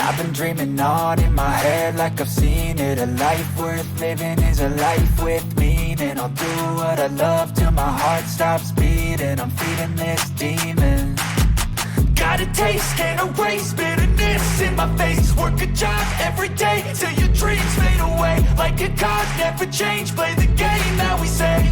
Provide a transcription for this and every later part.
I've been dreaming on in my head like I've seen it. A life worth living is a life with meaning. I'll do what I love till my heart stops beating. I'm feeding this demon. Got a taste, can't erase bitterness in my face. Work a job every day till your dreams fade away. Like a card, never change, play the game that we say.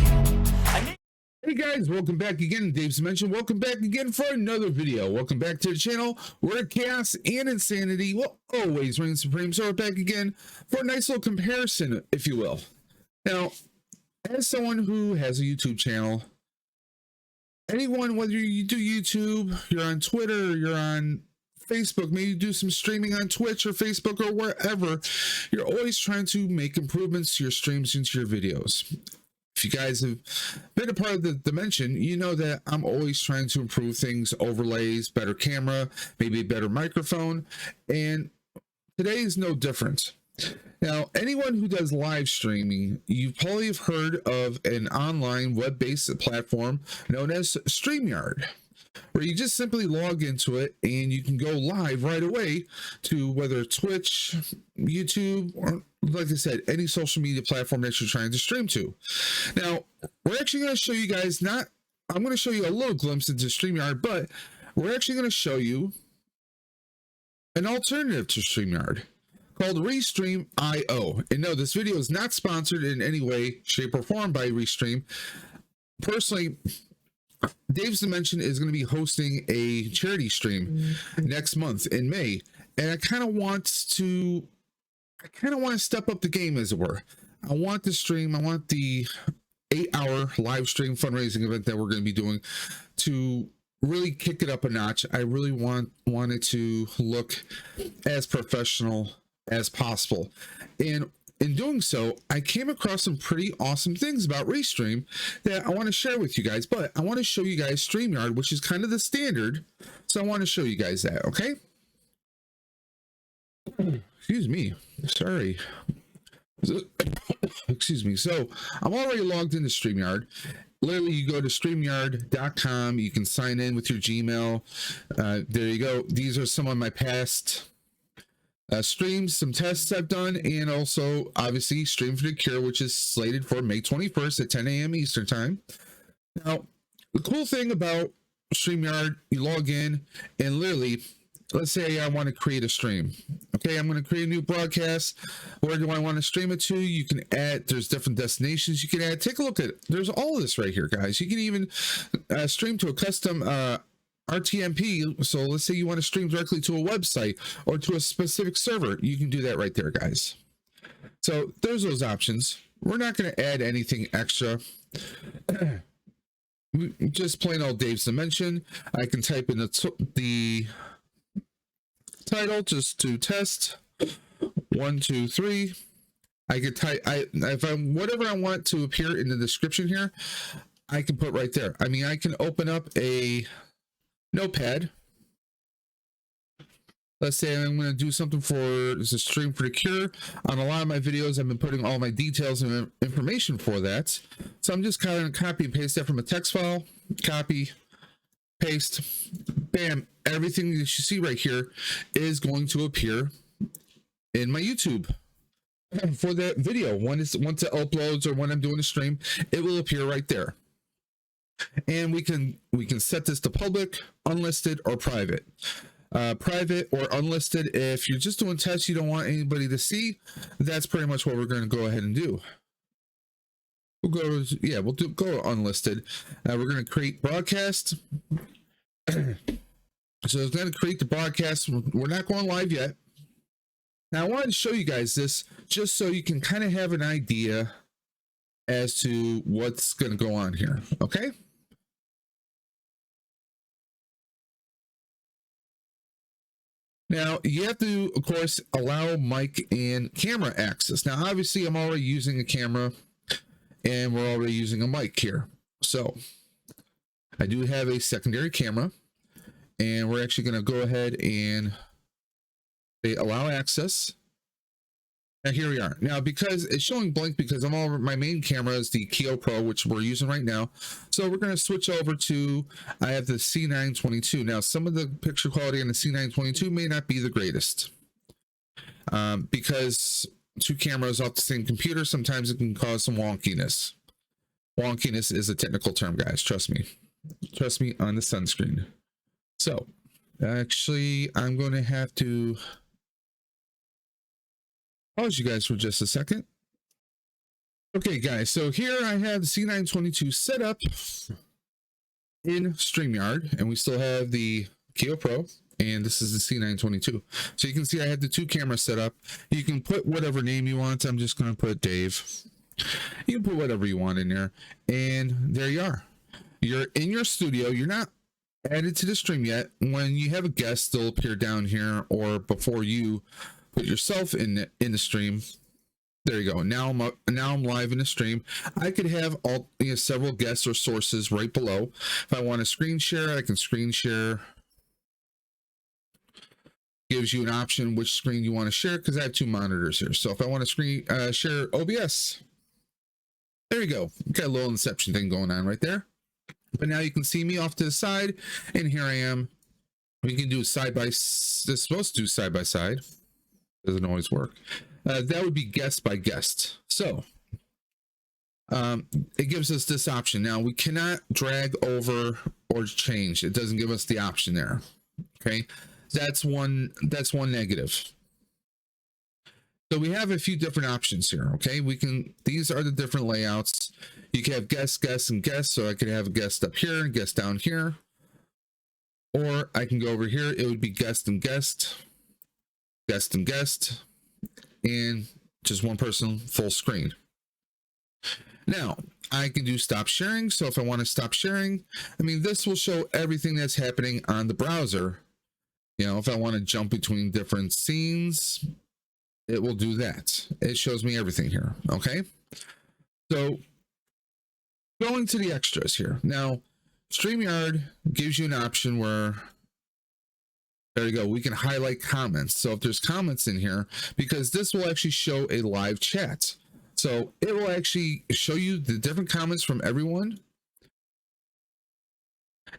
Hey guys, welcome back again. Dave's mentioned. Welcome back again for another video. Welcome back to the channel where chaos and insanity will always reign supreme. So we're back again for a nice little comparison, if you will. Now, as someone who has a YouTube channel, anyone, whether you do YouTube, you're on Twitter, you're on Facebook, maybe you do some streaming on Twitch or Facebook or wherever, you're always trying to make improvements to your streams and to your videos. If you guys have been a part of the dimension, you know that I'm always trying to improve things, overlays, better camera, maybe a better microphone, and today is no different. Now, anyone who does live streaming, you probably have heard of an online web-based platform known as STREAMYARD, where you just simply log into it and you can go live right away to whether Twitch, YouTube, or like I said, any social media platform that you're trying to stream to. Now, we're actually going to show you guys I'm going to show you a little glimpse into STREAMYARD, but we're actually going to show you an alternative to STREAMYARD called RESTREAM.io. And no, this video is not sponsored in any way, shape, or form by RESTREAM. Personally, Dave's Dimension is going to be hosting a charity stream next month in May, and I kind of want to step up the game, as it were. I want the stream, I want the 8-hour live stream fundraising event that we're going to be doing to really kick it up a notch. I really want it to look as professional as possible, and in doing so, I came across some pretty awesome things about RESTREAM that I want to share with you guys, but I want to show you guys STREAMYARD, which is kind of the standard. So I want to show you guys that, okay? Excuse me. Sorry. Excuse me. So I'm already logged into STREAMYARD. Literally, you go to StreamYard.com. You can sign in with your Gmail. There you go. These are some of my past streams, some tests I've done, and also obviously Stream for the Cure, which is slated for May 21st at 10 a.m. Eastern time. Now, the cool thing about StreamYard, you log in and literally, let's say I want to create a stream. Okay, I'm going to create a new broadcast. Where do I want to stream it to? You can add, there's different destinations you can add. Take a look at it. There's all of this right here, guys. You can even stream to a custom RTMP. So let's say you want to stream directly to a website or to a specific server. You can do that right there, guys. So there's those options. We're not going to add anything extra. Just plain old Dave's Dimension. I can type in the title just to test 1 2 3. I could type whatever I want to appear in the description here, I can put right there. I mean, I can open up a notepad. Let's say I'm going to do something for this is Stream for the Cure. On a lot of my videos, I've been putting all my details and information for that. So I'm just kind of copy and paste that from a text file. Copy, paste, bam. Everything that you see right here is going to appear in my YouTube for that video. Once it uploads or when I'm doing a stream, it will appear right there. And we can set this to public, unlisted, or private. Private or unlisted, if you're just doing tests you don't want anybody to see, that's pretty much what we're going to go ahead and do. We'll go unlisted. We're going to create broadcast. So it's going to create the broadcast. We're not going live yet. Now I wanted to show you guys this just so you can kind of have an idea as to what's going to go on here. Okay. Now, you have to, of course, allow mic and camera access. Now, obviously, I'm already using a camera, and we're already using a mic here. So, I do have a secondary camera, and we're actually going to go ahead and say allow access. And here we are. Now, because it's showing blank because my main camera is the Keo Pro, which we're using right now. So we're going to switch over to, I have the C922. Now, some of the picture quality on the C922 may not be the greatest. Because two cameras off the same computer, sometimes it can cause some wonkiness. Wonkiness is a technical term, guys. Trust me on the sunscreen. So actually, I'm going to have to pause you guys for just a second. Okay, guys, so here I have the C922 set up in StreamYard, and we still have the Keo Pro, and this is the C922. So you can see I had the two cameras set up. You can put whatever name you want. I'm just going to put Dave. You can put whatever you want in there, and there you are. You're in your studio. You're not added to the stream yet. When you have a guest, they'll appear down here, or before you put yourself in the stream. There you go. Now I'm live in the stream. I could have all several guests or sources right below. If I want to screen share, I can screen share. Gives you an option which screen you want to share, because I have two monitors here. So if I want to screen share OBS, there you go. Got a little Inception thing going on right there. But now you can see me off to the side, and here I am. We can do side by. This is supposed to do side by side. Doesn't always work. That would be guest by guest. So it gives us this option. Now we cannot drag over or change. It doesn't give us the option there. Okay, that's one negative. So we have a few different options here. Okay, these are the different layouts. You can have guests, guests, and guests. So I could have a guest up here and guest down here, or I can go over here. It would be guest and guest, guest and guest, and just one person full screen. Now I can do stop sharing. So if I want to stop sharing, this will show everything that's happening on the browser. If I want to jump between different scenes, it will do that. It shows me everything here. Okay, so going to the extras here. Now StreamYard gives you an option where, there you go, we can highlight comments. So if there's comments in here, because this will actually show a live chat. So it will actually show you the different comments from everyone.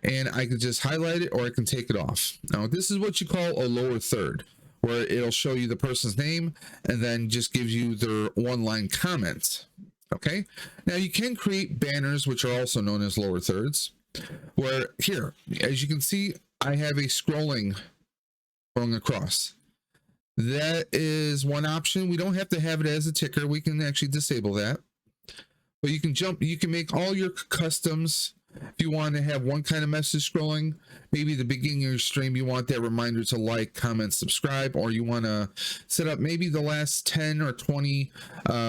And I can just highlight it, or I can take it off. Now this is what you call a lower third, where it'll show you the person's name and then just gives you their one-line comment. Okay. Now you can create banners, which are also known as lower thirds, where here, as you can see, I have a scrolling across. That is one option. We don't have to have it as a ticker. We can actually disable that, but you can make all your customs. If you want to have one kind of message scrolling, maybe the beginning of your stream, you want that reminder to like, comment, subscribe, or you want to set up maybe the last 10 or 20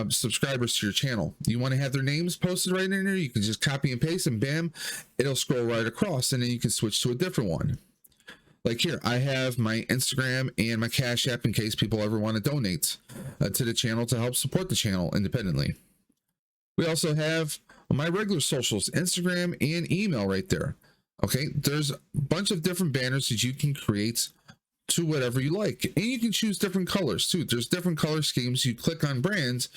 subscribers to your channel. You want to have their names posted right in there. You can just copy and paste, and bam, it'll scroll right across, and then you can switch to a different one. Like here, I have my Instagram and my Cash App in case people ever want to donate to the channel to help support the channel independently. We also have my regular socials, Instagram and email right there. Okay, there's a bunch of different banners that you can create to whatever you like, and you can choose different colors too. There's different color schemes. You click on brands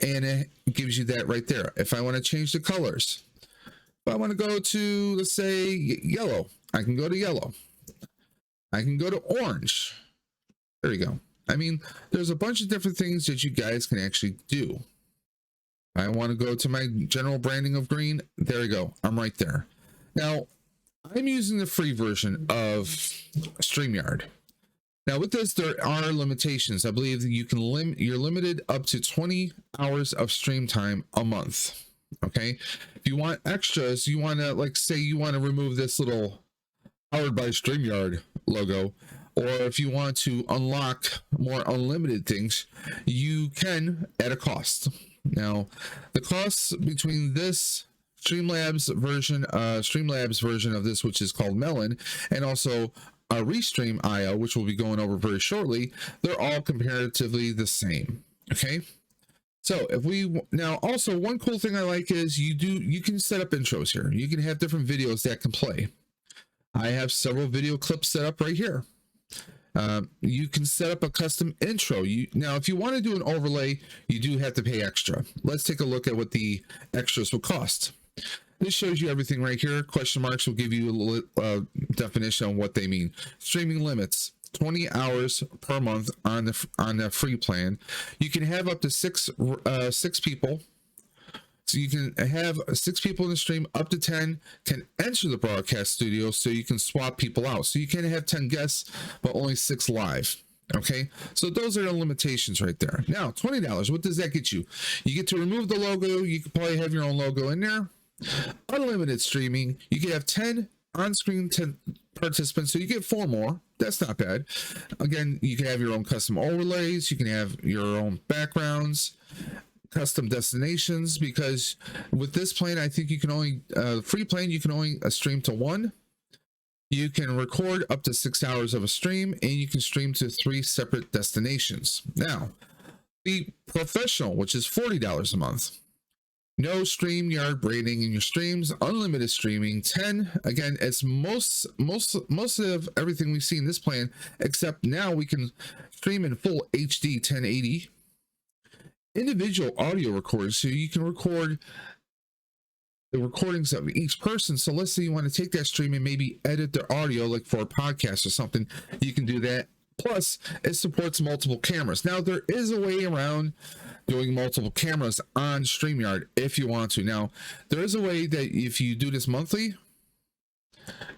and it gives you that right there. If I want to change the colors, if I want to go to, let's say, yellow, I can go to yellow. I can go to orange. There you go. There's a bunch of different things that you guys can actually do. I want to go to my general branding of green. There you go. I'm right there. Now, I'm using the free version of StreamYard. Now, with this, there are limitations. I believe that you're limited up to 20 hours of stream time a month. Okay. If you want extras, you want to, like, say you want to remove this little Powered by StreamYard logo, or if you want to unlock more unlimited things, you can at a cost. Now, the costs between this Streamlabs version of this, which is called Melon, and also a RESTREAM IO, which we'll be going over very shortly, they're all comparatively the same. Okay. So if we now, also one cool thing I like is you can set up intros here. You can have different videos that can play. I have several video clips set up right here. You can set up a custom intro. Now, if you want to do an overlay, you do have to pay extra. Let's take a look at what the extras will cost. This shows you everything right here. Question marks will give you a definition on what they mean. Streaming limits. 20 hours per month on the free plan. You can have up to six people. So you can have 6 people in the stream. Up to 10 can enter the broadcast studio, so you can swap people out. So you can have 10 guests, but only 6 live. Okay, so those are the limitations right there. Now, $20, what does that get you? You get to remove the logo. You can probably have your own logo in there. Unlimited streaming. You can have 10 on-screen participants, so you get 4 more. That's not bad. Again, you can have your own custom overlays. You can have your own backgrounds, custom destinations, because with this plan, I think you can only free plan, you can only stream to 1. You can record up to 6 hours of a stream, and you can stream to 3 separate destinations. Now, the professional, which is $40 a month. No StreamYard braiding in your streams, unlimited streaming, 10. Again, it's most of everything we've seen in this plan, except now we can stream in full HD 1080. Individual audio recorders, so you can record the recordings of each person. So let's say you want to take that stream and maybe edit their audio, like for a podcast or something, you can do that. Plus, it supports multiple cameras. Now, there is a way around doing multiple cameras on StreamYard if you want to. Now, there is a way that if you do this monthly,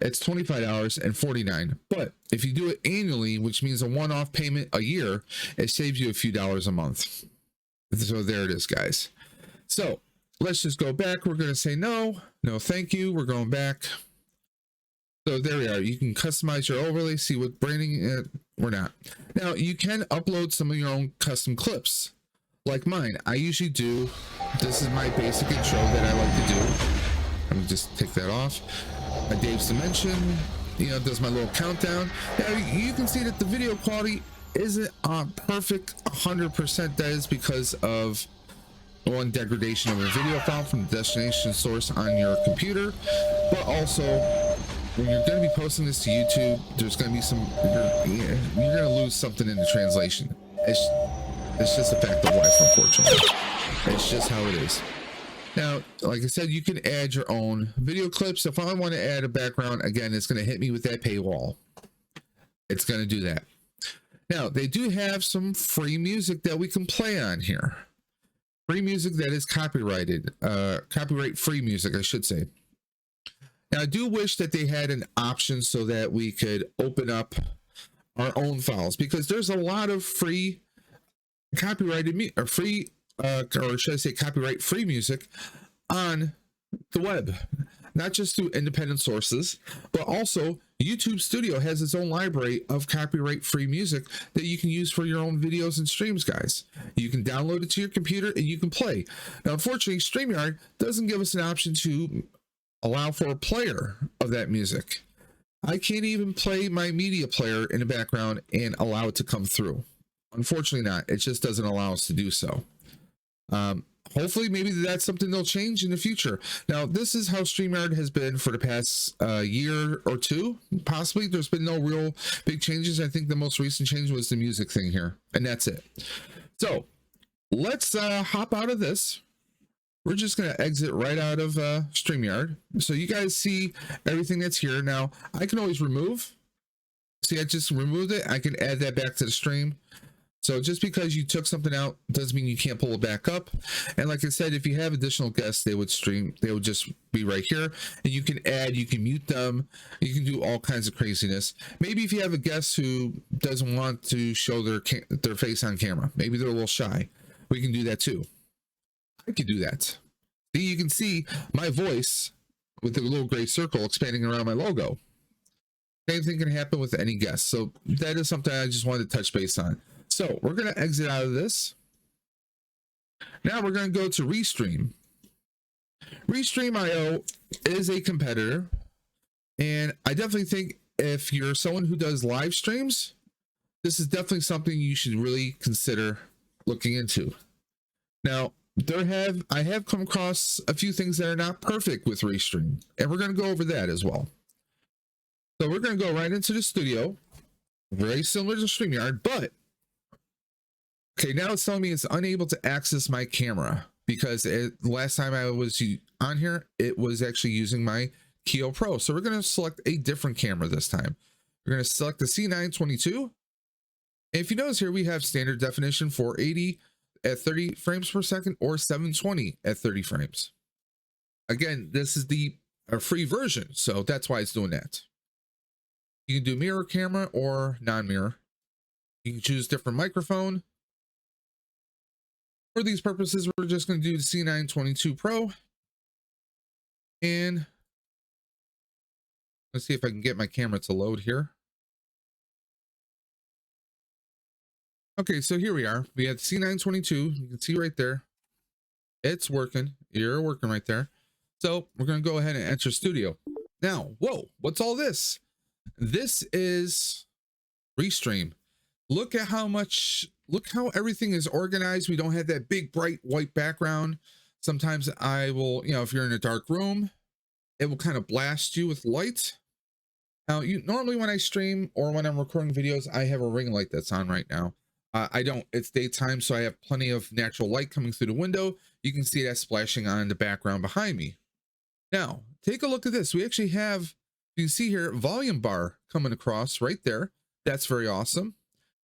it's $25 and $49. But if you do it annually, which means a one-off payment a year, it saves you a few dollars a month. So there it is, guys. So let's just go back. We're going to say no, thank you. We're going back. So there we are. You can customize your overlay, see what branding we're not. Now you can upload some of your own custom clips like mine. I usually do. This is my basic intro that I like to do. Let me just take that off. Dave's Dimension, does my little countdown. Now you can see that the video quality isn't perfect 100%. That is because of one, degradation of a video file from the destination source on your computer, but also when you're going to be posting this to YouTube, there's going to be some, you're going to lose something in the translation. It's just a fact of life, unfortunately. It's just how it is. Now, like I said, you can add your own video clips. If I want to add a background, again, it's going to hit me with that paywall. It's going to do that. Now, they do have some free music that we can play on here. Free music that is copyrighted, copyright free music, I should say. Now, I do wish that they had an option so that we could open up our own files, because there's a lot of free copyrighted or free, or should I say copyright free music on the web. Not just through independent sources, but also YouTube Studio has its own library of copyright free music that you can use for your own videos and streams, guys. You can download it to your computer and you can play. Now, unfortunately, StreamYard doesn't give us an option to allow for a player of that music. I can't even play my media player in the background and allow it to come through. Unfortunately not. It just doesn't allow us to do so. Hopefully, maybe that's something they'll change in the future. Now, this is how StreamYard has been for the past year or two, possibly. There's been no real big changes. I think the most recent change was the music thing here, and that's it. So let's hop out of this. We're just going to exit right out of StreamYard. So you guys see everything that's here. Now, I can always remove. See, I just removed it. I can add that back to the stream. So just because you took something out doesn't mean you can't pull it back up. And like I said, if you have additional guests, they would stream, they would just be right here, and you can add, you can mute them, you can do all kinds of craziness. Maybe if you have a guest who doesn't want to show their face on camera, maybe they're a little shy, we can do that too. I could do that. See, you can see my voice with the little gray circle expanding around my logo. Same thing can happen with any guest. So that is something I just wanted to touch base on. So we're going to exit out of this. Now we're going to go to RESTREAM. RESTREAM.io is a competitor. And I definitely think if you're someone who does live streams, this is definitely something you should really consider looking into. Now, I have come across a few things that are not perfect with RESTREAM, and we're going to go over that as well. So we're going to go right into the studio, very similar to StreamYard, but okay, now it's telling me it's unable to access my camera because last time I was on here, it was actually using my Keo Pro. So we're going to select a different camera this time. We're going to select the C922. If you notice here, we have standard definition 480 at 30 frames per second or 720 at 30 frames. Again, this is the free version, so that's why it's doing that. You can do mirror camera or non-mirror. You can choose different microphone. For these purposes, we're just going to do the C922 Pro. And let's see if I can get my camera to load here. Okay, so here we are. We have C922. You can see right there. It's working. You're working right there. So we're going to go ahead and enter studio. Now, whoa, what's all this? This is RESTREAM. Look at how much, look how everything is organized. We don't have that big bright white background. Sometimes I will, you know, if you're in a dark room, it will kind of blast you with light. Now, normally when I stream or when I'm recording videos, I have a ring light that's on right now. I don't, it's daytime, so I have plenty of natural light coming through the window. You can see that splashing on the background behind me. Now, take a look at this. We actually have, you can see here, volume bar coming across right there. That's very awesome.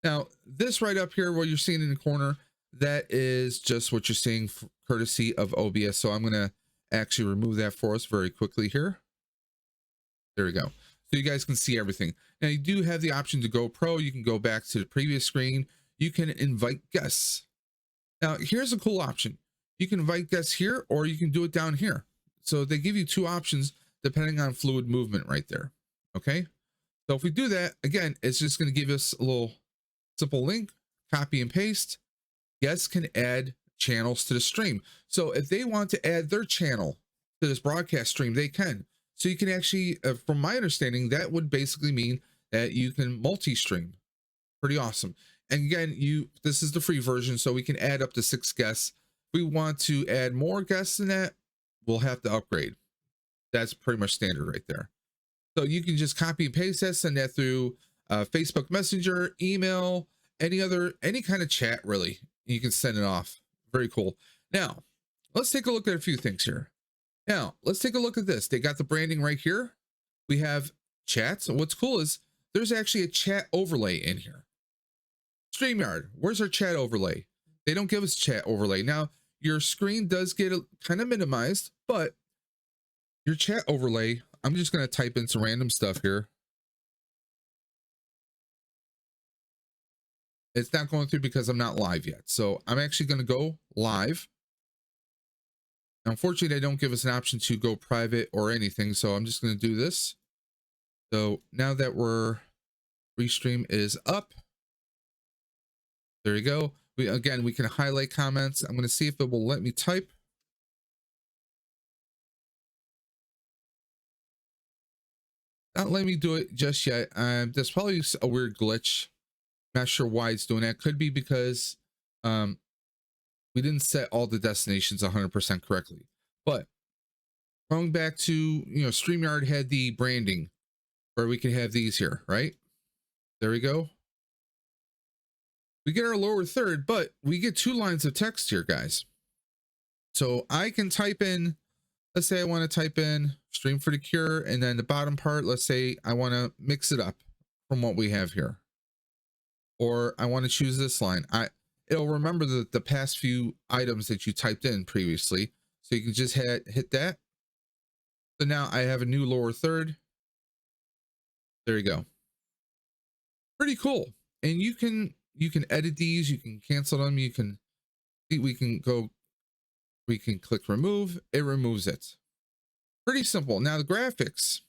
Now, this right up here, what you're seeing in the corner, that is just what you're seeing courtesy of OBS. So I'm going to actually remove that for us very quickly here. There we go. So you guys can see everything. Now, you do have the option to go pro. You can go back to the previous screen. You can invite guests. Now, here's a cool option. You can invite guests here, or you can do it down here. So they give you two options depending on fluid movement right there. Okay. So if we do that, again, it's just going to give us a little simple link, copy and paste. Guests can add channels to the stream. So if they want to add their channel to this broadcast stream, they can. So you can actually, from my understanding, that would basically mean that you can multi-stream. Pretty awesome. And again, this is the free version, so we can add up to 6 guests. If we want to add more guests than that, we'll have to upgrade. That's pretty much standard right there. So you can just copy and paste that, send that through Facebook Messenger, email, any kind of chat, really. You can send it off. Very cool. Now, let's take a look at a few things here. Now, let's take a look at this. They got the branding right here. We have chats. And what's cool is there's actually a chat overlay in here. StreamYard, where's our chat overlay? They don't give us chat overlay. Now, your screen does get kind of minimized, but your chat overlay, I'm just going to type in some random stuff here. It's not going through because I'm not live yet. So I'm actually going to go live. Unfortunately, they don't give us an option to go private or anything. So I'm just going to do this. So now that RESTREAM is up. There you go. Again, we can highlight comments. I'm going to see if it will let me type. Not letting me do it just yet. There's probably a weird glitch. Not sure why it's doing that. Could be because we didn't set all the destinations 100% correctly. But going back to, you know, StreamYard had the branding where we can have these here, right? There we go. We get our lower third, but we get 2 lines of text here, guys. So I can type in, let's say I want to type in stream for the cure, and then the bottom part, let's say I want to mix it up from what we have here. Or I want to choose this line. It'll remember the past few items that you typed in previously. So you can just hit that. So now I have a new lower third. There you go. Pretty cool. And you can edit these, you can cancel them, we can click remove, it removes it. Pretty simple. Now the graphics,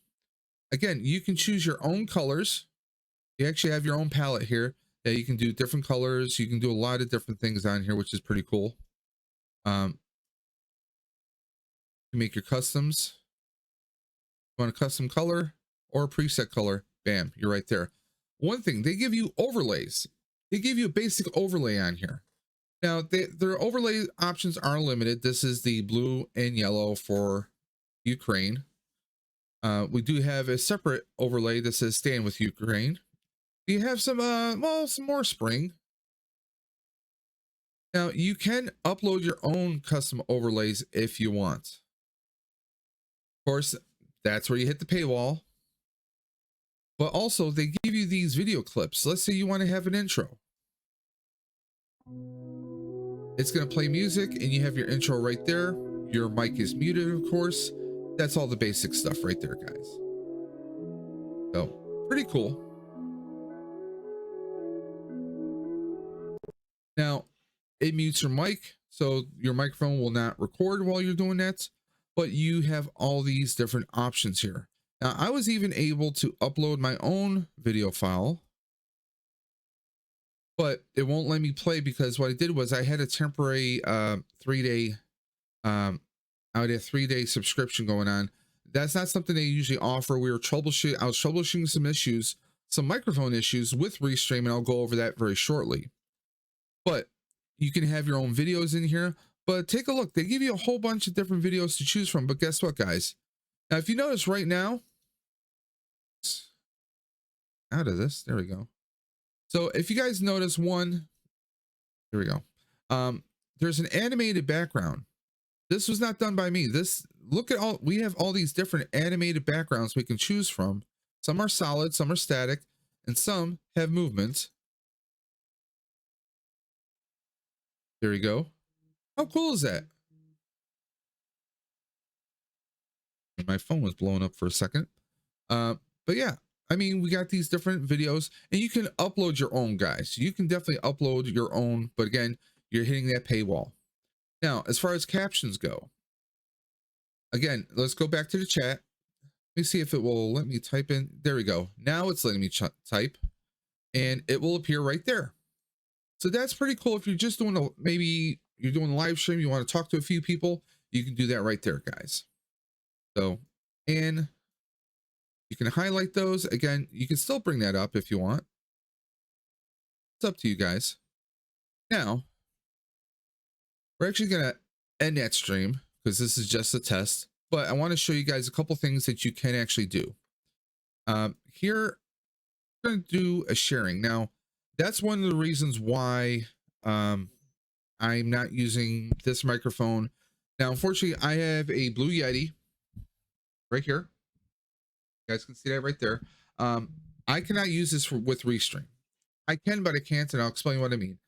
again, you can choose your own colors. You actually have your own palette here that you can do different colors. You can do a lot of different things on here, which is pretty cool. You make your customs. You want a custom color or a preset color, bam, you're right there. One thing, they give you overlays. They give you a basic overlay on here. Now, their overlay options are limited. This is the blue and yellow for Ukraine. We do have a separate overlay that says stand with Ukraine. You have some, some more spring. Now, you can upload your own custom overlays if you want. Of course, that's where you hit the paywall. but also they give you these video clips. Let's say you want to have an intro. It's going to play music and you have your intro right there. Your mic is muted, of course. That's all the basic stuff right there, guys. So pretty cool. Now it mutes your mic, so your microphone will not record while you're doing that, but you have all these different options here. Now I was even able to upload my own video file, but it won't let me play because what I did was I had a temporary 3-day I had a 3-day subscription going on. That's not something they usually offer. I was troubleshooting some issues, some microphone issues with RESTREAM, and I'll go over that very shortly. But you can have your own videos in here, but take a look. They give you a whole bunch of different videos to choose from. But guess what, guys? Now, if you notice right now, out of this, there we go. So if you guys notice one, here we go. There's an animated background. This was not done by me. Look at all, we have all these different animated backgrounds we can choose from. Some are solid, some are static, and some have movement. There you go. How cool is that? My phone was blowing up for a second. But yeah, I mean, we got these different videos and you can upload your own, guys. You can definitely upload your own, but again, you're hitting that paywall. Now, as far as captions go, again, let's go back to the chat. Let me see if it will let me type in. There we go. Now it's letting me type and it will appear right there. So that's pretty cool. If you're just doing maybe you're doing a live stream, you want to talk to a few people, you can do that right there, guys. So, and you can highlight those. Again, you can still bring that up if you want. It's up to you guys. Now, we're actually going to end that stream because this is just a test, but I want to show you guys a couple things that you can actually do. Here, we're going to do a sharing. Now, that's one of the reasons why I'm not using this microphone. Now, unfortunately, I have a Blue Yeti right here. You guys can see that right there. I cannot use this with RESTREAM. I can, but I can't, and I'll explain what I mean.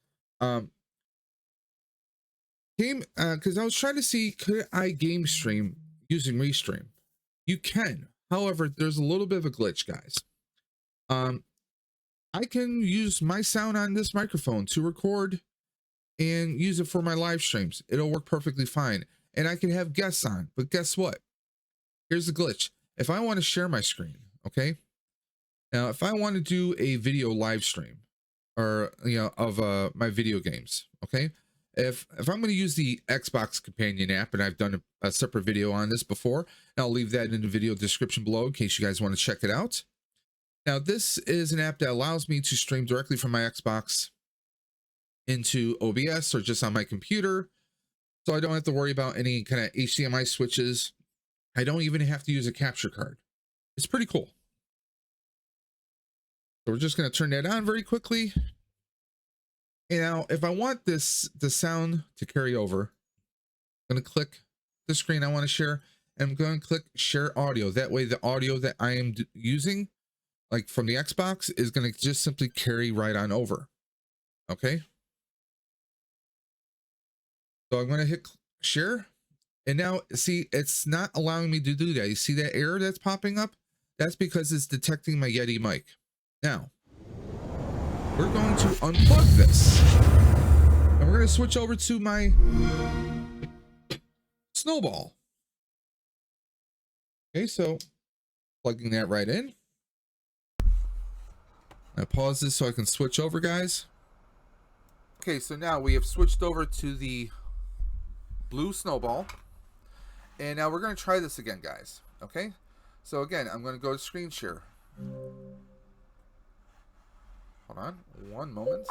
Because I was trying to see, could I game stream using RESTREAM? You can. However, there's a little bit of a glitch, guys. I can use my sound on this microphone to record and use it for my live streams. It'll work perfectly fine. And I can have guests on. But guess what? Here's the glitch. If I want to share my screen, okay? Now, if I want to do a video live stream or, you know, of my video games, okay? If I'm going to use the Xbox Companion app, and I've done a separate video on this before, and I'll leave that in the video description below in case you guys want to check it out. Now, this is an app that allows me to stream directly from my Xbox into OBS or just on my computer. So I don't have to worry about any kind of HDMI switches. I don't even have to use a capture card. It's pretty cool. So we're just going to turn that on very quickly. And now, if I want the sound to carry over, I'm going to click the screen I want to share. And I'm going to click share audio. That way, the audio that I am using, like from the Xbox, is going to just simply carry right on over. Okay. So I'm going to hit share. And now, see, it's not allowing me to do that. You see that error that's popping up? That's because it's detecting my Yeti mic. Now, we're going to unplug this. And we're going to switch over to my Snowball. Okay, so plugging that right in. I pause this so I can switch over, guys. Okay, so now we have switched over to the blue Snowball. And now we're going to try this again, guys. Okay, so again, I'm going to go to screen share. Hold on one moment.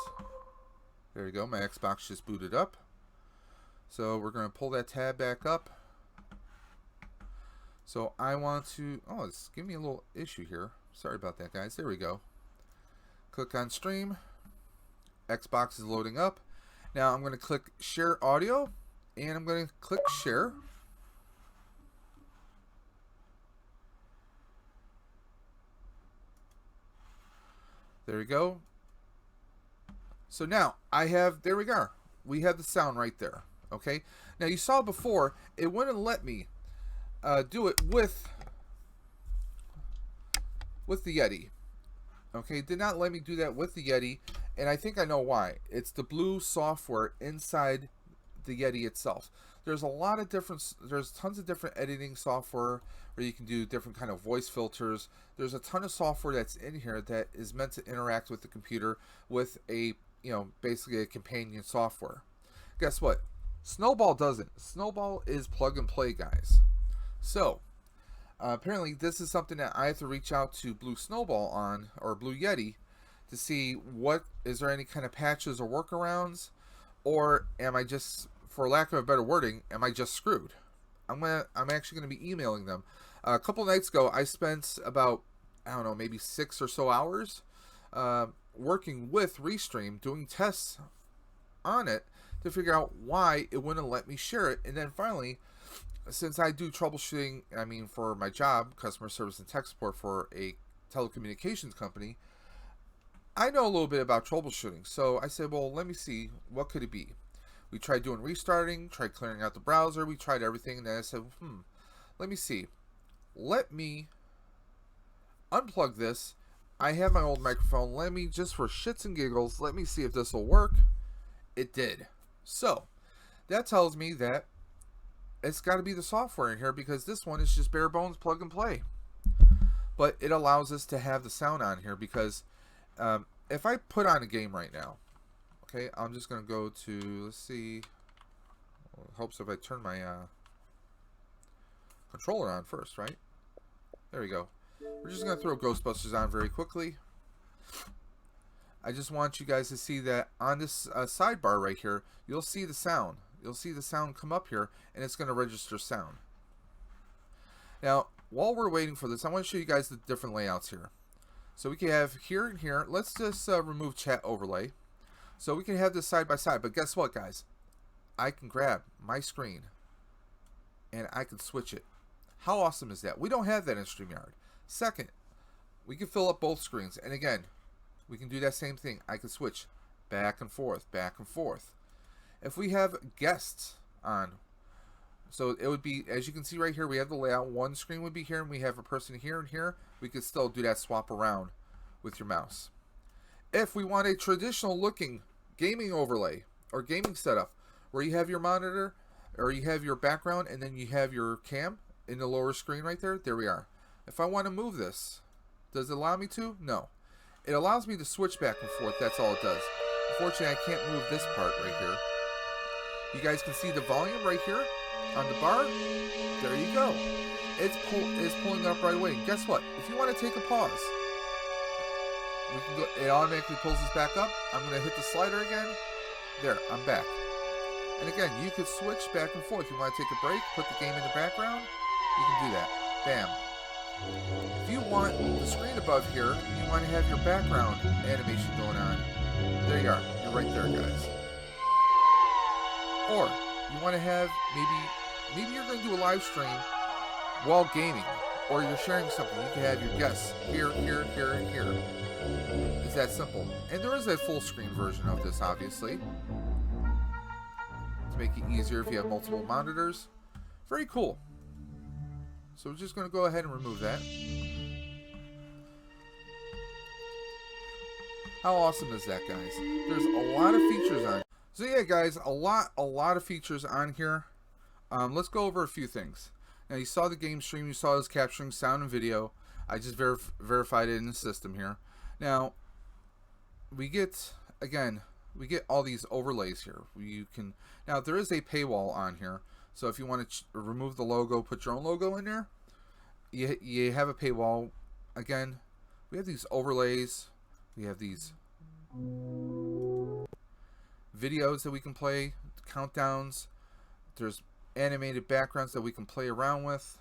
There you go. My Xbox just booted up. So we're going to pull that tab back up. So I want to, oh, it's giving me a little issue here. Sorry about that, guys. There we go. Click on stream. Xbox is loading up. Now I'm going to click share audio, and I'm going to click share. There we go. So now I have, there we go. We have the sound right there. Okay. Now you saw before, it wouldn't let me do it with the Yeti. Okay, it did not let me do that with the Yeti, and I think I know why. It's the blue software inside the Yeti itself. There's a lot of different, there's tons of different editing software where you can do different kind of voice filters. There's a ton of software that's in here that is meant to interact with the computer with a, you know, basically a companion software. Guess what? Snowball doesn't. Snowball is plug and play, guys. So apparently this is something that I have to reach out to Blue Snowball on, or Blue Yeti, to see what, is there any kind of patches or workarounds, or am I just, for lack of a better wording, am I just screwed? I'm actually gonna be emailing them. A couple nights ago, I spent about, I don't know, maybe 6 or so hours working with RESTREAM, doing tests on it to figure out why it wouldn't let me share it. And then finally, since I do troubleshooting, I mean, for my job, customer service and tech support for a telecommunications company, I know a little bit about troubleshooting. So I said, well, let me see, what could it be? We tried doing restarting, tried clearing out the browser, we tried everything, and then I said, let me see. Let me unplug this. I have my old microphone. Let me, just for shits and giggles, let me see if this will work. It did. So that tells me that it's got to be the software in here, because this one is just bare bones plug and play. But it allows us to have the sound on here, because if I put on a game right now, okay, I'm just going to go to, let's see, hopes if I turn my controller on first, right? There we go. We're just going to throw Ghostbusters on very quickly. I just want you guys to see that on this sidebar right here, you'll see the sound. You'll see the sound come up here, and it's going to register sound. Now, while we're waiting for this, I want to show you guys the different layouts here. So we can have here and here. Let's just remove chat overlay. So we can have this side by side. But guess what, guys? I can grab my screen, and I can switch it. How awesome is that? We don't have that in StreamYard. Second, we can fill up both screens. And again, we can do that same thing. I can switch back and forth, back and forth. If we have guests on, so it would be, as you can see right here, we have the layout. One screen would be here, and we have a person here and here. We could still do that swap around with your mouse. If we want a traditional looking gaming overlay or gaming setup, where you have your monitor, or you have your background, and then you have your cam in the lower screen right there, there we are. If I want to move this, does it allow me to? No. It allows me to switch back and forth, that's all it does. Unfortunately, I can't move this part right here. You guys can see the volume right here on the bar. There you go. It's pulling up right away. And guess what? If you want to take a pause, we can go. It automatically pulls us back up. I'm going to hit the slider again. There, I'm back. And again, you could switch back and forth. You want to take a break, put the game in the background, you can do that. Bam. If you want the screen above here, you want to have your background animation going on. There you are. You're right there, guys. Or you want to have, maybe you're going to do a live stream while gaming, or you're sharing something. You can have your guests here, here, here, and here. It's that simple. And there is a full screen version of this, obviously, to make it easier if you have multiple monitors. Very cool. So we're just going to go ahead and remove that. How awesome is that, guys? There's a lot of features on. So yeah, guys, a lot of features on here. Let's go over a few things. Now, you saw the game stream. You saw us capturing sound and video. I just verified it in the system here. Now, we get all these overlays here. Now there is a paywall on here. So if you want to remove the logo, put your own logo in there, you have a paywall. Again, we have these overlays. We have these videos that we can play, countdowns. There's animated backgrounds that we can play around with.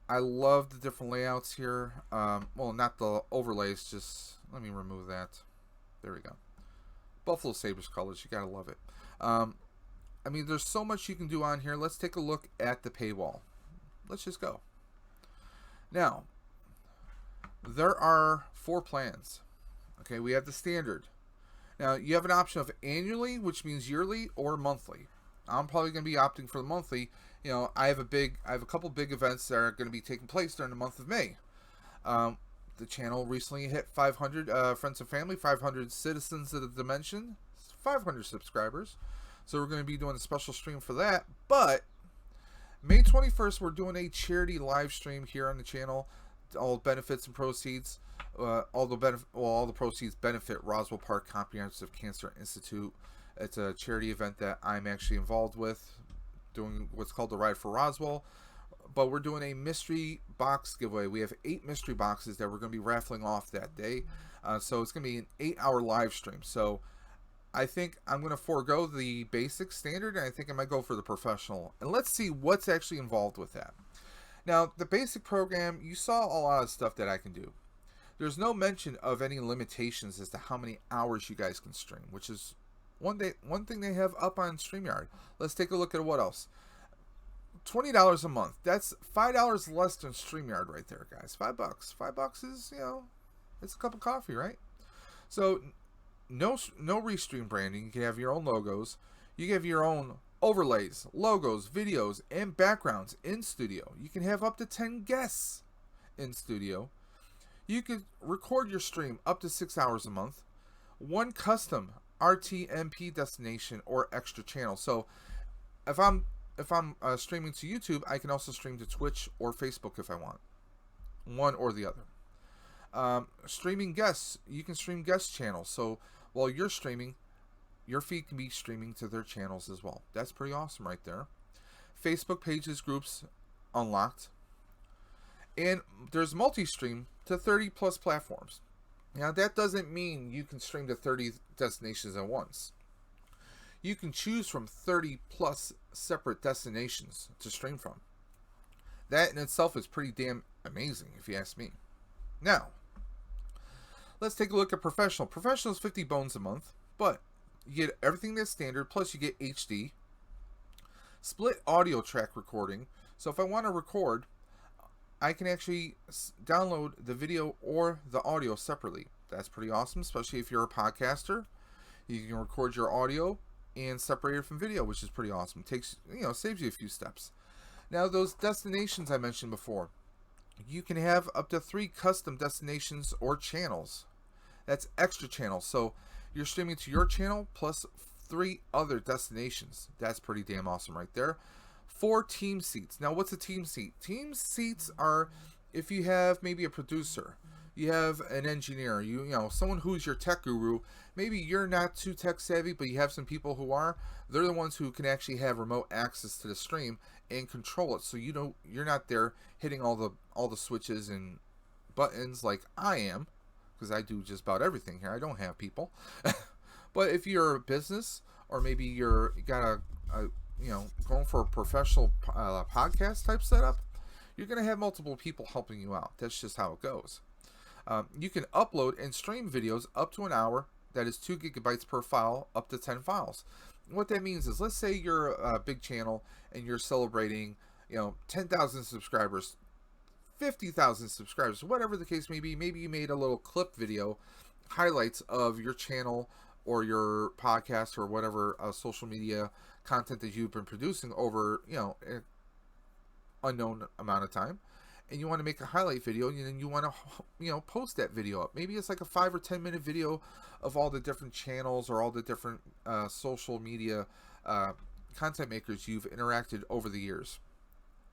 I love the different layouts here. Well, not the overlays, just let me remove that. There we go. Buffalo Sabres colors, you gotta love it. I mean, there's so much you can do on here. Let's take a look at the paywall. Let's just go. Now, there are 4 plans. Okay, we have the standard. Now you have an option of annually, which means yearly, or monthly. I'm probably going to be opting for the monthly. You know, I have a couple big events that are going to be taking place during the month of May. The channel recently hit 500 friends and family, 500 citizens of the dimension, 500 subscribers. So we're going to be doing a special stream for that. But May 21st, we're doing a charity live stream here on the channel. All benefits and proceeds, all the proceeds benefit Roswell Park Comprehensive Cancer Institute. It's a charity event that I'm actually involved with, doing what's called the Ride for Roswell. But we're doing a mystery box giveaway. We have 8 mystery boxes that we're going to be raffling off that day. So it's going to be an 8-hour live stream. So I think I'm going to forego the basic standard, and I think I might go for the professional. And let's see what's actually involved with that. Now, the basic program, you saw a lot of stuff that I can do. There's no mention of any limitations as to how many hours you guys can stream, which is one thing they have up on StreamYard. Let's take a look at what else. $20 a month. That's $5 less than StreamYard right there, guys. $5. $5 is, you know, it's a cup of coffee, right? So no Restream branding. You can have your own logos. You can have your own overlays, logos, videos, and backgrounds in studio. You can have up to 10 guests in studio. You could record your stream up to 6 hours a month. One custom RTMP destination or extra channel. So if I'm streaming to YouTube, I can also stream to Twitch or Facebook if I want. One or the other. Streaming guests. You can stream guest channels. So while you're streaming, your feed can be streaming to their channels as well. That's pretty awesome right there. Facebook pages, groups unlocked. And there's multi-stream to 30 plus platforms. Now that doesn't mean you can stream to 30 destinations at once. You can choose from 30 plus separate destinations to stream from. That in itself is pretty damn amazing if you ask me. Now, let's take a look at professional. Professional is 50 bones a month, but you get everything that's standard, plus you get HD, split audio track recording. So if I want to record, I can actually download the video or the audio separately. That's pretty awesome, especially if you're a podcaster. You can record your audio and separate it from video, which is pretty awesome. Takes, saves you a few steps. Now, those destinations I mentioned before, you can have up to 3 custom destinations or channels. That's extra channels. So you're streaming to your channel plus 3 other destinations. That's pretty damn awesome right there. 4 team seats. Now, what's a team seat? Team seats are if you have maybe a producer, you have an engineer, you know, someone who's your tech guru. Maybe you're not too tech savvy, but you have some people who are. They're the ones who can actually have remote access to the stream and control it. So you're not there hitting all the switches and buttons like I am, because I do just about everything here. I don't have people. But if you're a business, or maybe you got going for a professional podcast type setup, you're going to have multiple people helping you out. That's just how it goes. You can upload and stream videos up to an hour. That is 2 gigabytes per file, up to 10 files. What that means is, let's say you're a big channel and you're celebrating, 10,000 subscribers, 50,000 subscribers, whatever the case may be. Maybe you made a little clip video, highlights of your channel or your podcast or whatever social media content that you've been producing over, an unknown amount of time. And you want to make a highlight video, and then you want to, post that video up. Maybe it's like a 5 or 10 minute video of all the different channels or all the different social media content makers you've interacted over the years.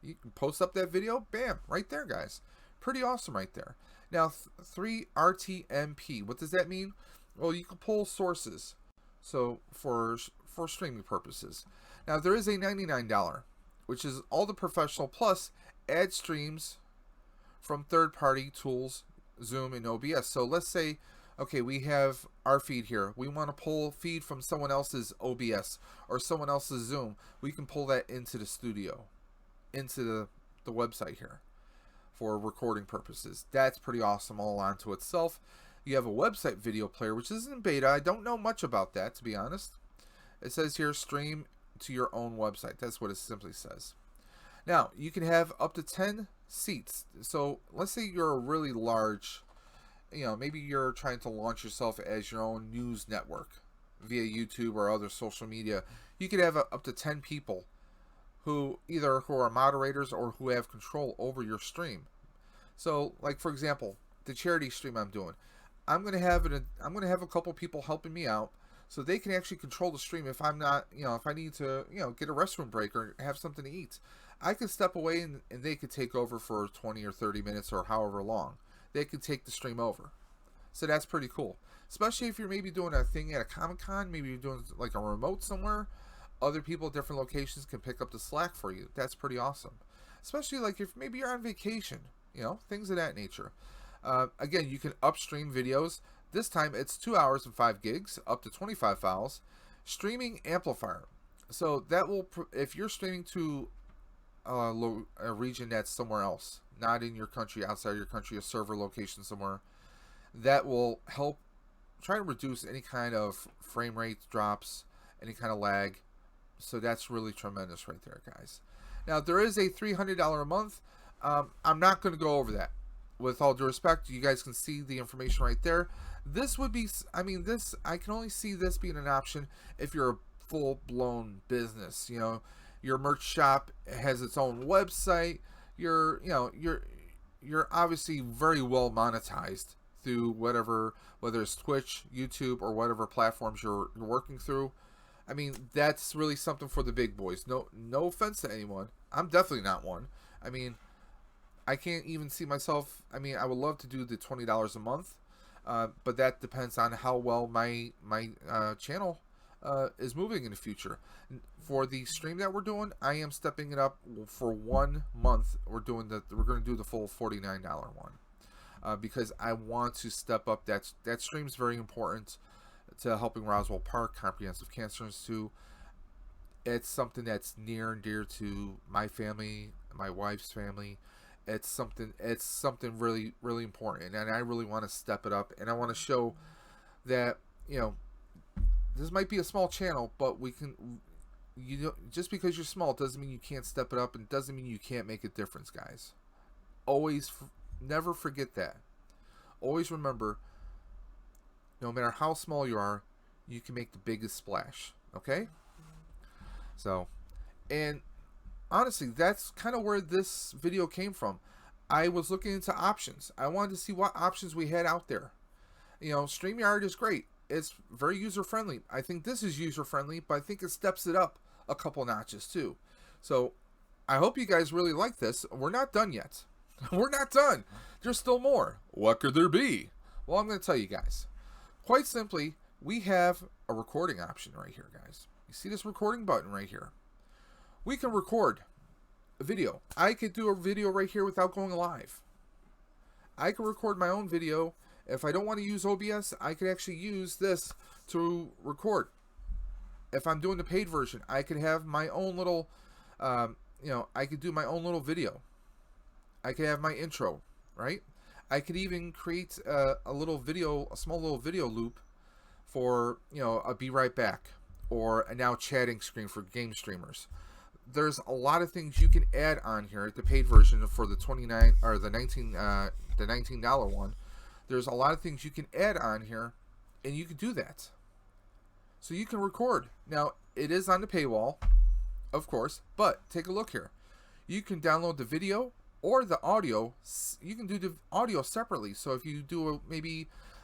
You can post up that video, bam, right there, guys. Pretty awesome right there. Now, 3 RTMP. What does that mean? Well, you can pull sources, so for streaming purposes. Now, there is a $99, which is all the professional plus add streams from third-party tools, Zoom and OBS. So let's say, okay, we have our feed here. We want to pull feed from someone else's OBS or someone else's Zoom. We can pull that into the studio, into the website here for recording purposes. That's pretty awesome all onto itself. You have a website video player, which is in beta. I don't know much about that, to be honest. It says here, stream to your own website. That's what it simply says. Now, you can have up to 10 seats. So let's say you're a really large maybe you're trying to launch yourself as your own news network via YouTube or other social media. You could have up to 10 people who are moderators or who have control over your stream. So, like for example, the charity stream I'm doing, I'm gonna have a couple people helping me out, so they can actually control the stream. If I'm not, if I need to, get a restroom break or have something to eat, I can step away and they could take over for 20 or 30 minutes or however long. They could take the stream over. So that's pretty cool. Especially if you're maybe doing a thing at a Comic-Con, maybe you're doing like a remote somewhere. Other people at different locations can pick up the slack for you. That's pretty awesome. Especially like if maybe you're on vacation, things of that nature. Again, you can upstream videos. This time it's 2 hours and 5 gigs, up to 25 files. Streaming amplifier. So that will, if you're streaming to a region that's somewhere else, not in your country, outside your country, a server location somewhere, that will help try to reduce any kind of frame rate drops, any kind of lag. So that's really tremendous right there, guys. Now, there is a $300 a month. I'm not going to go over that. With all due respect, you guys can see the information right there. This would be, I can only see this being an option if you're a full-blown business. Your merch shop has its own website. You're obviously very well monetized through whether it's Twitch, YouTube, or whatever platforms you're working through. That's really something for the big boys. No offense to anyone. I'm definitely not one. I can't even see myself. I would love to do the $20 a month, but that depends on how well my channel is moving in the future. For the stream that we're doing, I am stepping it up for 1 month. We're going to do the full $49 one, because I want to step up. That stream's very important to helping Roswell Park Comprehensive Cancer Institute. It's something that's near and dear to my family, my wife's family. It's something really, really important, and I really want to step it up, and I want to show that this might be a small channel, but we can. Just because you're small doesn't mean you can't step it up, and doesn't mean you can't make a difference, guys. Never forget that. Always remember, no matter how small you are, you can make the biggest splash. Okay? So, and honestly, that's kind of where this video came from. I was looking into options. I wanted to see what options we had out there. StreamYard is great. It's very user-friendly. I think this is user-friendly, but I think it steps it up a couple notches too. So I hope you guys really like this. We're not done yet. We're not done. There's still more. What could there be? Well, I'm going to tell you guys. Quite simply, we have a recording option right here, guys. You see this recording button right here? We can record a video. I could do a video right here without going live. I can record my own video. If I don't want to use OBS, I could actually use this to record. If I'm doing the paid version, I could have my own little, I could do my own little video. I could have my intro, right? I could even create a small little video loop for, a be right back or a now chatting screen for game streamers. There's a lot of things you can add on here at the paid version for the $29 or the $19 one. There's a lot of things you can add on here, and you can do that. So you can record. Now, it is on the paywall, of course, but take a look here. You can download the video or the audio. You can do the audio separately. So if you do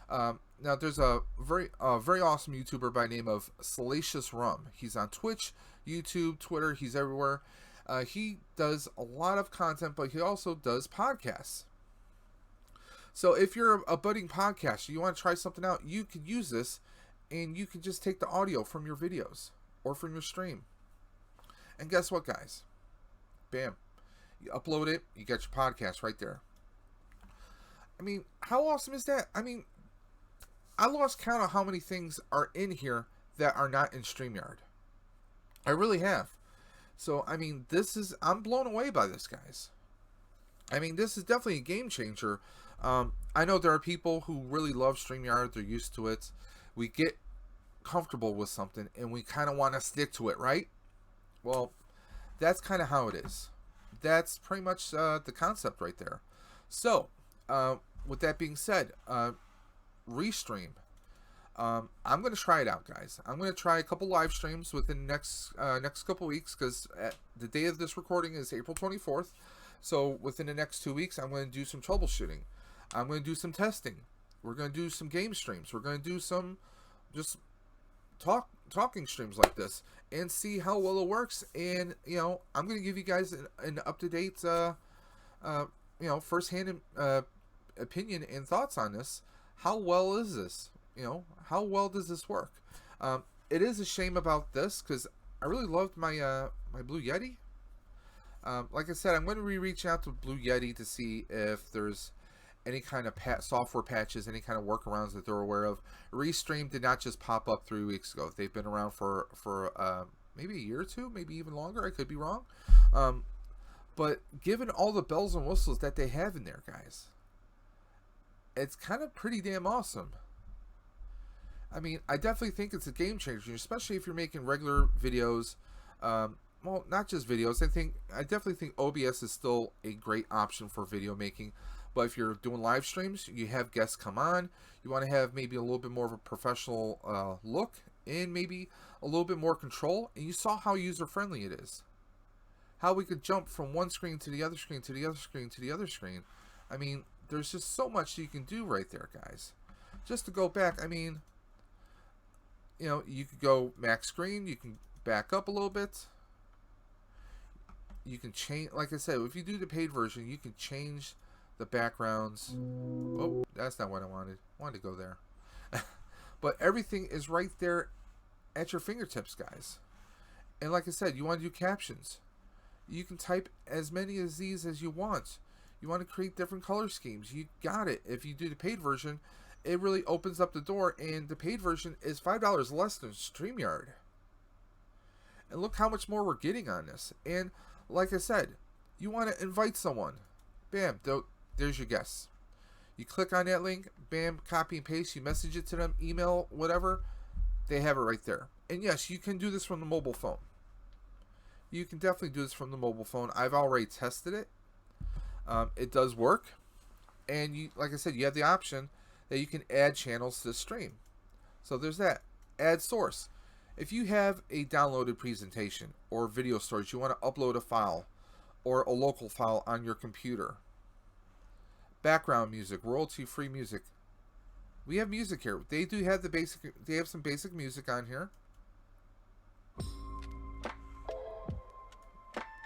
now there's a very awesome YouTuber by the name of Salacious Rum. He's on Twitch, YouTube, Twitter. He's everywhere. He does a lot of content, but he also does podcasts. So if you're a budding podcaster, you want to try something out, you could use this, and you can just take the audio from your videos or from your stream. And guess what, guys? Bam. You upload it, you get your podcast right there. How awesome is that? I lost count of how many things are in here that are not in StreamYard. I really have. So, I'm blown away by this, guys. This is definitely a game changer. I know there are people who really love StreamYard. They're used to it. We get comfortable with something, and we kind of want to stick to it, right? Well, that's kind of how it is. That's pretty much the concept right there. So, with that being said, RESTREAM. I'm going to try it out, guys. I'm going to try a couple live streams within the next couple weeks, because the day of this recording is April 24th. So within the next 2 weeks, I'm going to do some troubleshooting. I'm going to do some testing. We're going to do some game streams. We're going to do some just talking streams like this and see how well it works. And, you know, I'm going to give you guys an up-to-date, firsthand opinion and thoughts on this. How well is this? You know, how well does this work? It is a shame about this, because I really loved my my Blue Yeti. Like I said, I'm going to reach out to Blue Yeti to see if there's any kind of software patches, any kind of workarounds that they're aware of. RESTREAM did not just pop up 3 weeks ago. They've been around for maybe a year or two, maybe even longer. I could be wrong. But given all the bells and whistles that they have in there, guys, it's kind of pretty damn awesome. I mean, I definitely think it's a game changer, especially if you're making regular videos. Well, not just videos. I definitely think OBS is still a great option for video making. But if you're doing live streams, you have guests come on, you want to have maybe a little bit more of a professional look and maybe a little bit more control. And you saw how user-friendly it is. How we could jump from one screen to the other screen to the other screen to the other screen. I mean, there's just so much you can do right there, guys. Just to go back, I mean, you know, you could go max screen, you can back up a little bit. You can change, like I said, if you do the paid version, you can change the backgrounds. Oh, that's not what I wanted. I wanted to go there. But everything is right there at your fingertips, guys. And like I said, you want to do captions. You can type as many of these as you want. You want to create different color schemes. You got it. If you do the paid version, it really opens up the door, and the paid version is $5 less than STREAMYARD. And look how much more we're getting on this. And like I said, you want to invite someone. Bam, there's your guests. You click on that link, bam, copy and paste, you message it to them, email, whatever, they have it right there. And yes, you can do this from the mobile phone. You can definitely do this from the mobile phone. I've already tested it. It does work. And you, like I said, you have the option that you can add channels to the stream. So there's that. Add source. If you have a downloaded presentation or video storage, you want to upload a file or a local file on your computer. Background music, royalty-free music. We have music here. They do have they have some basic music on here.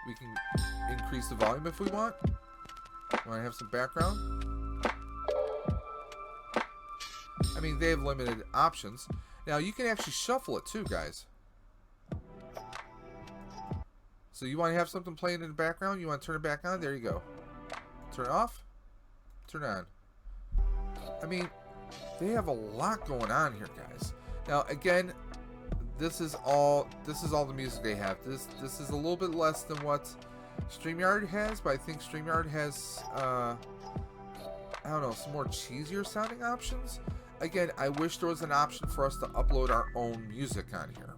We can increase the volume if we want. Want to have some background? I mean, they have limited options. Now, you can actually shuffle it too, guys. So you want to have something playing in the background? You want to turn it back on? There you go. Turn it off. Turn it on. I mean, they have a lot going on here, guys. Now, again, this is all the music they have. This is a little bit less than what STREAMYARD has, but I think STREAMYARD has I don't know, some more cheesier sounding options. Again, I wish there was an option for us to upload our own music on here.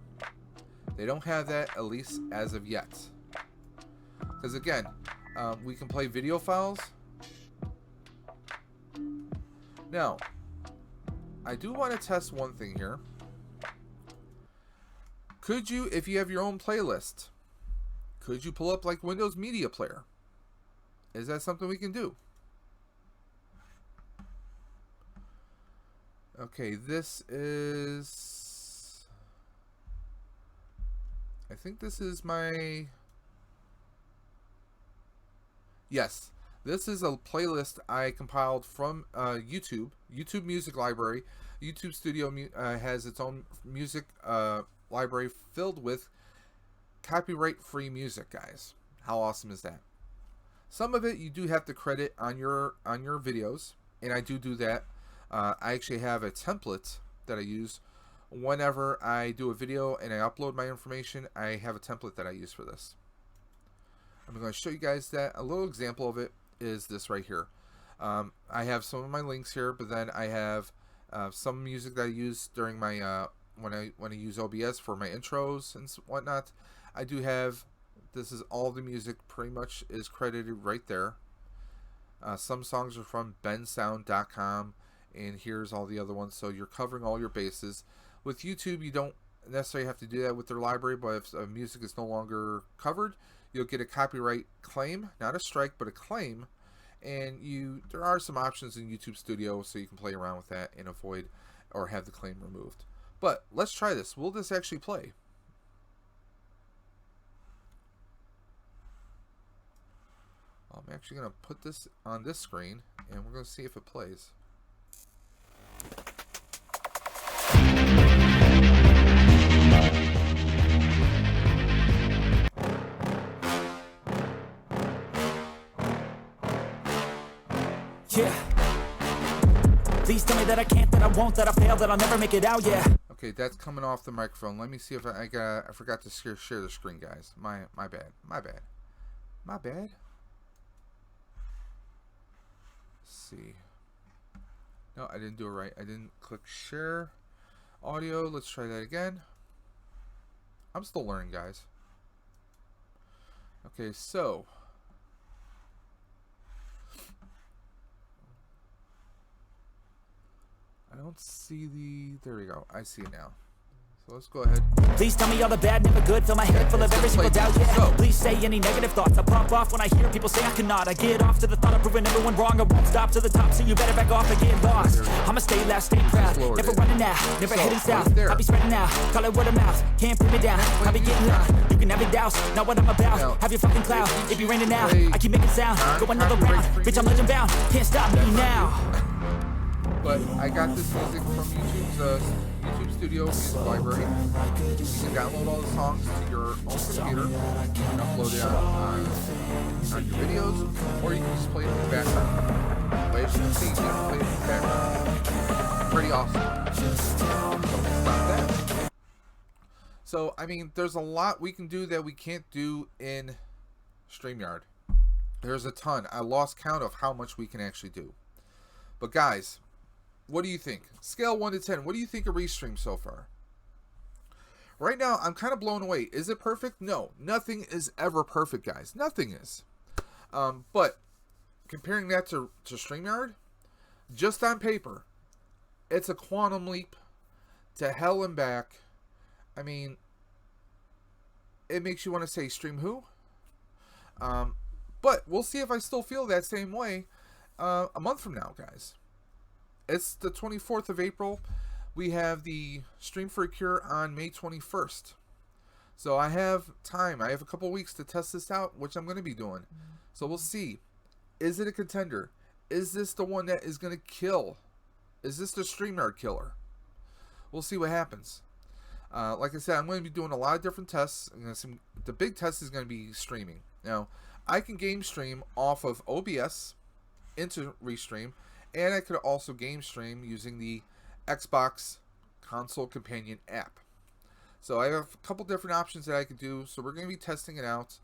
They don't have that, at least as of yet. Because again, we can play video files. Now, I do want to test one thing here. Could you, if you have your own playlist, could you pull up like Windows Media Player? Is that something we can do? Okay, this is... I think this is my... Yes, this is a playlist I compiled from YouTube Music Library. YouTube Studio has its own music library filled with copyright-free music, guys. How awesome is that? Some of it you do have to credit on your videos, and I do that. I actually have a template that I use whenever I do a video and I upload my information. I have a template that I use for this. I'm going to show you guys that. A little example of it is this right here. I have some of my links here, but then I have some music that I use during my when I use OBS for my intros and whatnot. I do have, this is all the music pretty much is credited right there. Some songs are from bensound.com, and here's all the other ones. So you're covering all your bases. With YouTube, you don't necessarily have to do that with their library, but if music is no longer covered, you'll get a copyright claim, not a strike, but a claim. And there are some options in YouTube Studio, so you can play around with that and avoid or have the claim removed. But let's try this. Will this actually play? I'm actually going to put this on this screen, and we're going to see if it plays. Yeah. Please tell me that I can't, that I won't, that I fail, that I'll never make it out, yeah. Okay, that's coming off the microphone. Let me see if I forgot to share the screen, guys. My bad. My bad. Let's see. No, I didn't do it right. I didn't click share audio. Let's try that again. I'm still learning, guys. Okay, so I don't see there we go. I see it now. So let's go ahead. Please tell me all the bad, never good. Fill my head full of every single doubt, yeah. So, please say any negative thoughts. I pop off when I hear people say I cannot. I get off to the thought of proving everyone wrong. I won't stop to the top, so you better back off and get lost. I'ma stay loud, stay proud. Never running out, never heading south. I'll be spreading out, call it word of mouth. Can't put me down, I'll be getting loud. You can have your doubts, not what I'm about. Have your fucking clout, it be raining out. I keep making sound, go another round. Bitch, I'm legend bound, can't stop me now. But I got this music from YouTube's YouTube Studio Music Library. You can download all the songs to your own computer and upload it on your videos, or you can just play it in the background. But as you can see, you can play it in the background. Pretty awesome. Stop that. So, I mean, there's a lot we can do that we can't do in StreamYard. There's a ton. I lost count of how much we can actually do. But guys, what do you think? Scale 1 to 10. What do you think of RESTREAM so far? Right now, I'm kind of blown away. Is it perfect? No. Nothing is ever perfect, guys. Nothing is. But comparing that to StreamYard, just on paper, it's a quantum leap to hell and back. I mean, it makes you want to say, stream who? But we'll see if I still feel that same way a month from now, guys. It's the 24th of April. We have the Stream for a Cure on May 21st. So I have time. I have a couple weeks to test this out, which I'm going to be doing. So we'll see. Is it a contender? Is this the one that is going to kill? Is this the StreamYard killer? We'll see what happens. Like I said, I'm going to be doing a lot of different tests. The big test is going to be streaming. Now, I can game stream off of OBS into RESTREAM, and I could also game stream using the Xbox Console Companion app. So I have a couple different options that I could do. So we're going to be testing it out.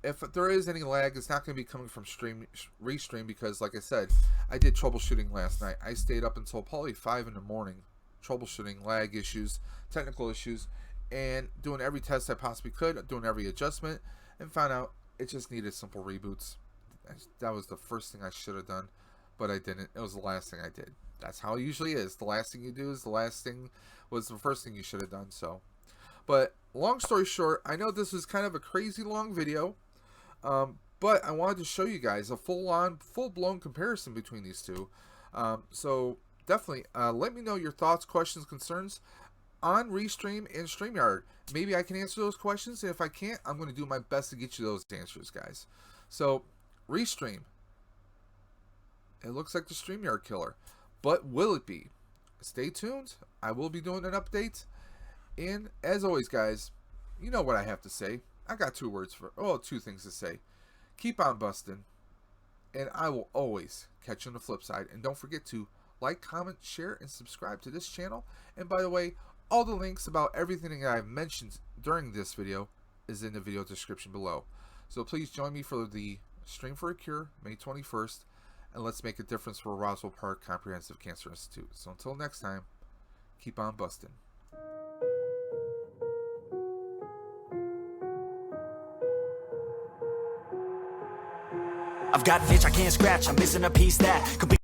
If there is any lag, it's not going to be coming from RESTREAM because, like I said, I did troubleshooting last night. I stayed up until probably 5 in the morning, troubleshooting lag issues, technical issues, and doing every test I possibly could, doing every adjustment, and found out it just needed simple reboots. That was the first thing I should have done, but I didn't. It was the last thing I did. That's how it usually is. The last thing you do is the last thing was the first thing you should have done. So, but long story short, I know this was kind of a crazy long video, but I wanted to show you guys a full-blown comparison between these two. So definitely let me know your thoughts, questions, concerns on RESTREAM and StreamYard. Maybe I can answer those questions, and if I can't, I'm going to do my best to get you those answers, guys. So RESTREAM, it looks like the StreamYard killer, but will it be? Stay tuned. I will be doing an update, and as always, guys, you know what I have to say. I got two things to say. Keep on busting, and I will always catch you on the flip side. And don't forget to like, comment, share, and subscribe to this channel. And by the way, all the links about everything that I've mentioned during this video is in the video description below. So please join me for the Stream for a Cure, May 21st, and let's make a difference for Roswell Park Comprehensive Cancer Institute. So until next time, keep on busting. I've got an itch I can't scratch, I'm missing a piece that complete